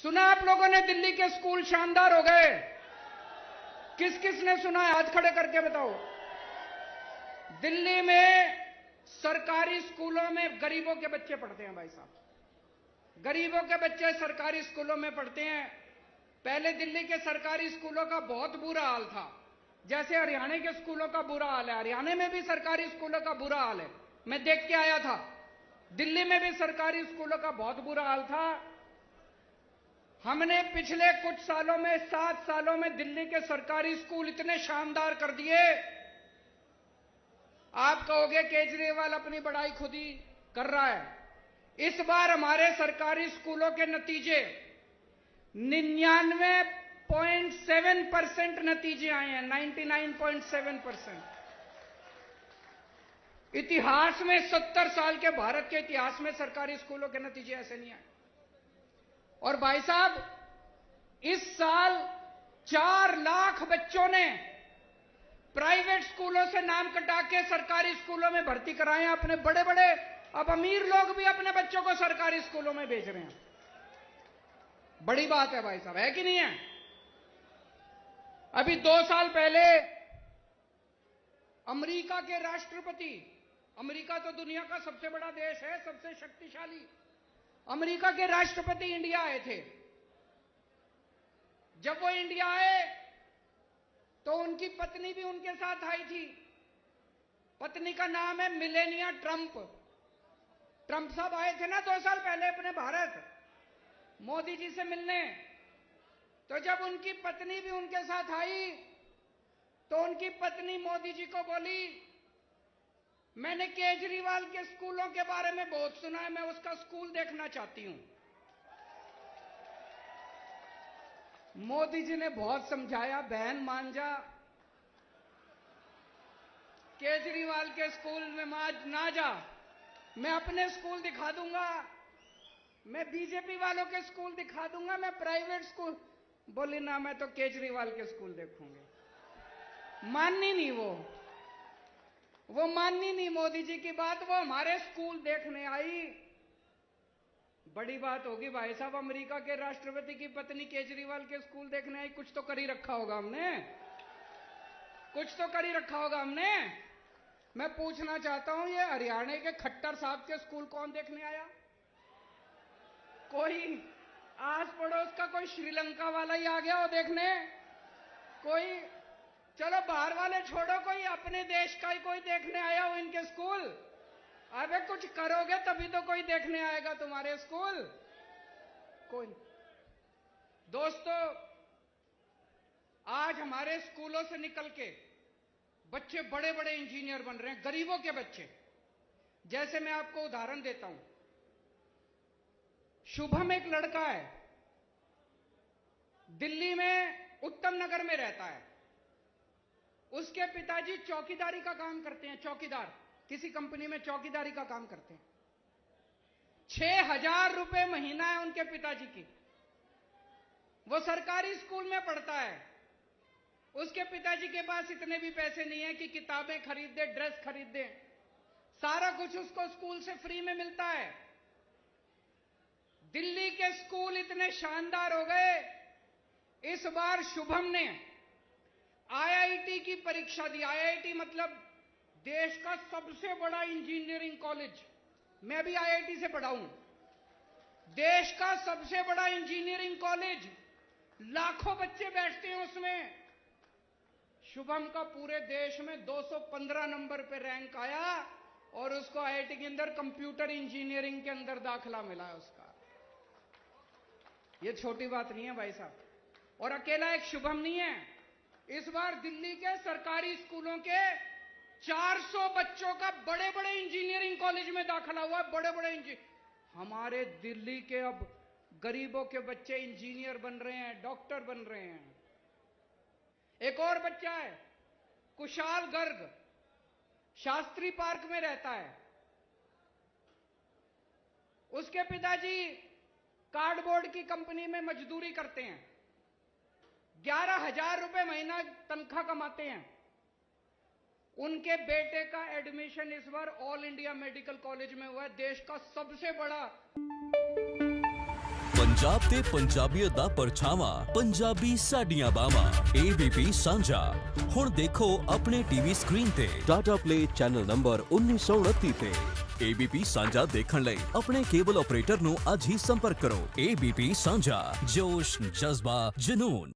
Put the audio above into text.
सुना आप लोगों ने दिल्ली के स्कूल शानदार हो गए? किस किस ने सुना है? हाथ खड़े करके बताओ। दिल्ली में सरकारी स्कूलों में गरीबों के बच्चे पढ़ते हैं भाई साहब। गरीबों के बच्चे सरकारी स्कूलों में पढ़ते हैं। पहले दिल्ली के सरकारी स्कूलों का बहुत बुरा हाल था, जैसे हरियाणा के स्कूलों का बुरा हाल है। हरियाणा में भी सरकारी स्कूलों का बुरा हाल है, मैं देख के आया था। दिल्ली में भी सरकारी स्कूलों का बहुत बुरा हाल था। हमने पिछले कुछ सालों में, 7 सालों में दिल्ली के सरकारी स्कूल इतने शानदार कर दिए। आप कहोगे केजरीवाल अपनी बड़ाई खुद ही कर रहा है। इस बार हमारे सरकारी स्कूलों के नतीजे 99.7% नतीजे आए हैं। 99.7%। इतिहास में 70 साल के भारत के इतिहास में सरकारी स्कूलों के नतीजे ऐसे नहीं आए। और भाई साहब, इस साल 4 लाख बच्चों ने प्राइवेट स्कूलों से नाम कटा के सरकारी स्कूलों में भर्ती कराए हैं। अपने बड़े बड़े, अब अमीर लोग भी अपने बच्चों को सरकारी स्कूलों में भेज रहे हैं। बड़ी बात है भाई साहब, है कि नहीं है? अभी 2 साल पहले अमेरिका के राष्ट्रपति, अमेरिका तो दुनिया का सबसे बड़ा देश है, सबसे शक्तिशाली, अमेरिका के राष्ट्रपति इंडिया आए थे। जब वो इंडिया आए तो उनकी पत्नी भी उनके साथ आई थी। पत्नी का नाम है मिलेनिया ट्रंप। ट्रंप साहब आए थे ना 2 साल पहले अपने भारत मोदी जी से मिलने। तो जब उनकी पत्नी भी उनके साथ आई तो उनकी पत्नी मोदी जी को बोली, मैंने केजरीवाल के स्कूलों के बारे में बहुत सुना है, मैं उसका स्कूल देखना चाहती हूं। मोदी जी ने बहुत समझाया, बहन मान जा, केजरीवाल के स्कूल में ना जा, मैं अपने स्कूल दिखा दूंगा, मैं बीजेपी वालों के स्कूल दिखा दूंगा, मैं प्राइवेट स्कूल। बोली ना, मैं तो केजरीवाल के स्कूल देखूंगी। माननी नहीं वो माननी नहीं मोदी जी की बात। वो हमारे स्कूल देखने आई। बड़ी बात होगी भाई साहब, अमेरिका के राष्ट्रपति की पत्नी केजरीवाल के स्कूल देखने आई। कुछ तो कर ही रखा होगा हमने, कुछ तो कर ही रखा होगा हमने। मैं पूछना चाहता हूं, ये हरियाणा के खट्टर साहब के स्कूल कौन देखने आया? कोई आस पड़ोस का कोई श्रीलंका वाला ही आ गया हो देखने? कोई, चलो बाहर वाले छोड़ो, कोई अपने देश का ही कोई देखने आया हो इनके स्कूल? अबे कुछ करोगे तभी तो कोई देखने आएगा तुम्हारे स्कूल। कोई। दोस्तों, आज हमारे स्कूलों से निकल के बच्चे बड़े बड़े इंजीनियर बन रहे हैं, गरीबों के बच्चे। जैसे मैं आपको उदाहरण देता हूं, शुभम एक लड़का है, दिल्ली में उत्तम नगर में रहता है। उसके पिताजी चौकीदारी का काम करते हैं, चौकीदार, किसी कंपनी में चौकीदारी का काम करते हैं। 6,000 रुपए महीना है उनके पिताजी की। वो सरकारी स्कूल में पढ़ता है। उसके पिताजी के पास इतने भी पैसे नहीं है कि किताबें खरीद दे, ड्रेस खरीद दे। सारा कुछ उसको स्कूल से फ्री में मिलता है। दिल्ली के स्कूल इतने शानदार हो गए, इस बार शुभम ने आईआईटी की परीक्षा दी। आईआईटी मतलब देश का सबसे बड़ा इंजीनियरिंग कॉलेज। मैं भी आईआईटी से पढ़ा हूं। देश का सबसे बड़ा इंजीनियरिंग कॉलेज, लाखों बच्चे बैठते हैं उसमें। शुभम का पूरे देश में 215 नंबर पे रैंक आया और उसको आईआईटी के अंदर कंप्यूटर इंजीनियरिंग के अंदर दाखिला मिला है उसका। ये छोटी बात नहीं है भाई साहब। और अकेला एक शुभम नहीं है, इस बार दिल्ली के सरकारी स्कूलों के 400 बच्चों का बड़े बड़े इंजीनियरिंग कॉलेज में दाखिला हुआ। बड़े बड़े हमारे दिल्ली के अब गरीबों के बच्चे इंजीनियर बन रहे हैं, डॉक्टर बन रहे हैं। एक और बच्चा है, कुशाल गर्ग, शास्त्री पार्क में रहता है। उसके पिताजी कार्डबोर्ड की कंपनी में मजदूरी करते हैं। 11,000 रुपए महीना तनख्वाह कमाते हैं। उनके बेटे का एडमिशन इस बार ऑल इंडिया मेडिकल कॉलेज में हुआ है, देश का सबसे बड़ा। पंजाब ते पंजाबीयत दा परछावां, पंजाबी साडियां बावां। ABP सांझा हुण देखो अपने टीवी स्क्रीन ते टाटा प्ले चैनल नंबर 1929 ते। ABP सांझा देखण लई अपने केबल ऑपरेटर नूं अज ही संपर्क करो। ABP सांझा, जोश, जज्बा, जुनून।